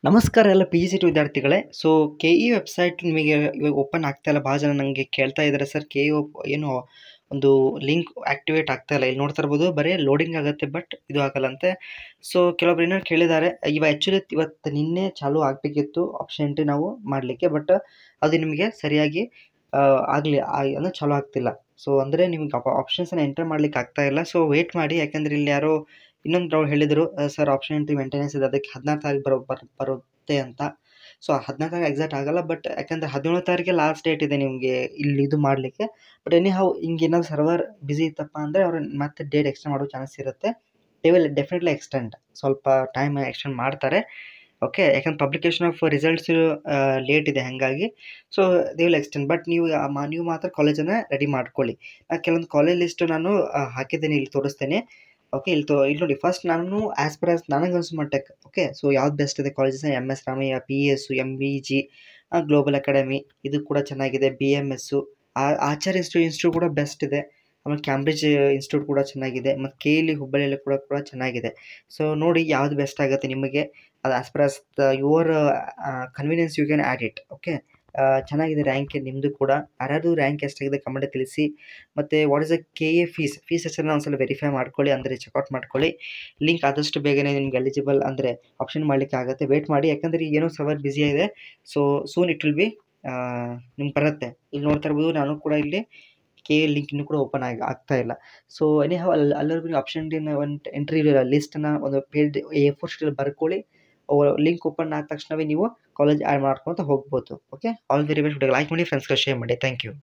ನಮಸ್ಕಾರ ಎಲ್ಲ P G C T ವಿದ್ಯಾರ್ಥಿಗಳೇ. ಸೊ ಕೆ ಇ ವೆಬ್ಸೈಟ್ ನಿಮಗೆ ಇವಾಗ ಓಪನ್ ಆಗ್ತಾ ಇಲ್ಲ. ಭಾಳ ಜನ ನನಗೆ ಕೇಳ್ತಾ ಇದ್ದಾರೆ, ಸರ್ ಕೆ ಇ ಏನು ಒಂದು ಲಿಂಕ್ ಆ್ಯಕ್ಟಿವೇಟ್ ಆಗ್ತಾ ಇಲ್ಲ. ಇಲ್ಲಿ ನೋಡ್ತಾ ಇರ್ಬೋದು, ಬರೀ ಲೋಡಿಂಗ್ ಆಗುತ್ತೆ, ಬಟ್ ಇದು ಆಗಲ್ಲಂತೆ. ಸೊ ಕೆಲವೊಬ್ರು ಏನೋ ಕೇಳಿದ್ದಾರೆ, ಆ್ಯಕ್ಚುಲಿ ಇವತ್ತು ನಿನ್ನೆ ಚಾಲೂ ಆಗಬೇಕಿತ್ತು ಆಪ್ಷನ್ ಎಂಟ್ರಿ ನಾವು ಮಾಡಲಿಕ್ಕೆ, ಬಟ್ ಅದು ನಿಮಗೆ ಸರಿಯಾಗಿ ಆಗಲಿ ಅಂದರೆ ಚಾಲೂ ಆಗ್ತಿಲ್ಲ. ಸೊ ಅಂದರೆ ನಿಮ್ಗೆ ಆಪ್ಷನ್ಸನ್ನು ಎಂಟರ್ ಮಾಡ್ಲಿಕ್ಕೆ ಆಗ್ತಾ ಇಲ್ಲ. ಸೊ ವೇಟ್ ಮಾಡಿ, ಯಾಕಂದರೆ ಇಲ್ಲಿ ಯಾರೋ ಇನ್ನೊಂದು ಅವ್ರು ಹೇಳಿದರು, ಸರ್ ಆಪ್ಷನ್ ಎಂಟ್ರಿ ಮೇಂಟೆನೆನ್ಸ್ ಇದೆ, ಅದಕ್ಕೆ 14 ತಾರೀಕು ಬರುತ್ತೆ ಅಂತ. ಸೊ 14 ತಾರೀಕು ಎಕ್ಸಾಕ್ಟ್ ಆಗಲ್ಲ, ಬಟ್ ಯಾಕಂದರೆ 17 ತಾರೀಕೆ ಲಾಸ್ಟ್ ಡೇಟ್ ಇದೆ ನಿಮಗೆ ಇಲ್ಲಿ ಇದು ಮಾಡಲಿಕ್ಕೆ. ಬಟ್ ಎನಿ ಹೌ ಹಿಂಗೆ ಏನಾದ್ರು ಸರ್ವರ್ ಬಿಸಿ ಇತ್ತಪ್ಪ ಅಂದರೆ ಅವರು ಮತ್ತೆ ಡೇಟ್ ಎಕ್ಸ್ಟೆಂಡ್ ಮಾಡೋ ಚಾನ್ಸ್ ಇರುತ್ತೆ. ದೇ ವಿಲ್ ಡೆಫಿನೆಟ್ಲಿ ಎಕ್ಸ್ಟೆಂಡ್, ಸ್ವಲ್ಪ ಟೈಮ್ ಎಕ್ಸ್ಟೆಂಡ್ ಮಾಡ್ತಾರೆ. ಓಕೆ, ಯಾಕಂದ್ರೆ ಪಬ್ಲಿಕೇಶನ್ ಆಫ್ ರಿಸಲ್ಟ್ಸ್ ಲೇಟ್ ಇದೆ, ಹಾಗಾಗಿ so they will extend. But ನೀವು ಮಾತ್ರ ಕಾಲೇಜನ್ನು ರೆಡಿ ಮಾಡ್ಕೊಳ್ಳಿ. ಕೆಲವೊಂದು ಕಾಲೇಜ್ ಲಿಸ್ಟ್ ನಾನು ಹಾಕಿದ್ದೇನೆ, ಇಲ್ಲಿ ತೋರಿಸ್ತೇನೆ. ಓಕೆ, ಇಲ್ಲಿ ನೋಡಿ, ಫಸ್ಟ್ ನಾನು ಆ್ಯಸ್ ಪರ್ ನನಗೆ ಅನ್ಸೋ ಮಟ್ಟಕ್ಕೆ, ಓಕೆ, ಸೊ ಯಾವ್ದು ಬೆಸ್ಟ್ ಇದೆ colleges, M S Ramaiah, P S, M V J, global academy, ಇದು ಕೂಡ ಚೆನ್ನಾಗಿದೆ. B M S, Acharya institute ಕೂಡ ಬೆಸ್ಟ್ ಇದೆ. ಆಮೇಲೆ ಕ್ಯಾಂಬ್ರಿಡ್ಜ್ ಇನ್ಸ್ಟಿಟ್ಯೂಟ್ ಕೂಡ ಚೆನ್ನಾಗಿದೆ, ಮತ್ತು ಕೆ ಇ ಹುಬ್ಬಳ್ಳಿಯಲ್ಲಿ ಕೂಡ ಚೆನ್ನಾಗಿದೆ. ಸೊ ನೋಡಿ ಯಾವ್ದು ಬೆಸ್ಟ್ ಆಗುತ್ತೆ ನಿಮಗೆ, ಅದು as per as your convenience you can add it. Okay, ಚೆನ್ನಾಗಿದೆ ರ್ಯಾಂಕ್ ನಿಮ್ಮದು ಕೂಡ. ಯಾರ್ಯಾರು ರ್ಯಾಂಕ್ ಎಷ್ಟಾಗಿದೆ ಕಮೆಂಟ್ ತಿಳಿಸಿ. ಮತ್ತು what is the K A fees ಹೆಸರನ್ನ ಒಂದ್ಸಲ ವೆರಿಫೈ ಮಾಡ್ಕೊಳ್ಳಿ, ಅಂದರೆ ಚೆಕ್ಔಟ್ ಮಾಡ್ಕೊಳ್ಳಿ. ಲಿಂಕ್ ಆದಷ್ಟು ಬೇಗನೆ ನಿಮ್ಗೆ ಎಲಿಜಿಬಲ್ ಅಂದರೆ ಆಪ್ಷನ್ ಮಾಡಲಿಕ್ಕೆ ಆಗುತ್ತೆ. ವೇಟ್ ಮಾಡಿ, ಯಾಕಂದರೆ ಏನೋ ಸರ್ವರ್ ಬ್ಯುಸಿ ಇದೆ. So soon it will be ನಿಮ್ಗೆ ಬರುತ್ತೆ. ಇಲ್ಲಿ ನೋಡ್ತಾ ಇರ್ಬೋದು, ನಾನು ಕೂಡ ಇಲ್ಲಿ ಕೆ ಎ ಲಿಂಕ್ ಇನ್ನೂ ಕೂಡ ಓಪನ್ ಆಗ್ತಾ ಇಲ್ಲ. ಸೊ ಎನಿ ಹೌ ಎಲ್ಲರಿಗೂ ಆಪ್ಷನ್ ಒಂದು ಎಂಟ್ರಿ ಲಿಸ್ಟನ್ನು ಒಂದು ಪೇಜ್ A4 ಶೀಟಲ್ಲಿ ಬರ್ಕೊಳ್ಳಿ. ಲಿಂಕ್ ಓಪನ್ ಆದ ತಕ್ಷಣವೇ ನೀವು ಕಾಲೇಜ್ ಆ್ಯಡ್ ಮಾಡ್ಕೊತ ಹೋಗ್ಬೋದು. Okay, all very best. Like ಮಾಡಿ, ಫ್ರೆಂಡ್ಸ್ಗೆ ಶೇರ್ ಮಾಡಿ. Thank you.